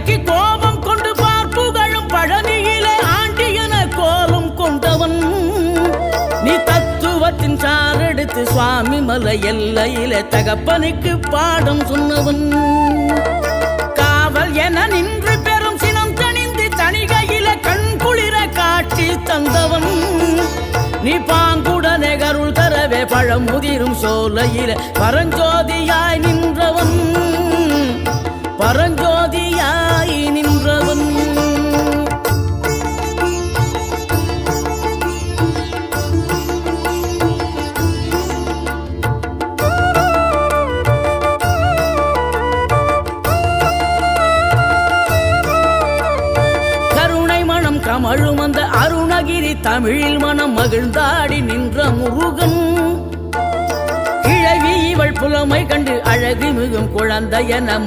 பழனிக்கு கோபம் கொண்டு பார்ப்புகழும் பழனியிலே ஆண்டியன கோலம் கொண்டவன் நீ தத்துவத்தின் சாரெடுத்து சுவாமி மலை எல்லையிலே தகப்பனுக்கு பாடம் சொன்னவன் காவல் என நின்று பெரும் சினம் தணிந்து தணிகையில கண் குளிர காட்சி தந்தவன் நீ பாங்குடனே கருள் தரவே பழமுதிரும் சோலையில பரஞ்சோதியாய் நின்றவன் பரஞ்சோதியாய் நின்றவன் கமழும் அந்த அருணகிரி தமிழில் மனம் மகிழ்ந்தாடி நின்ற முருகன் கிழவி இவள் புலமை கண்டு அழகு மிகும் குழந்தை என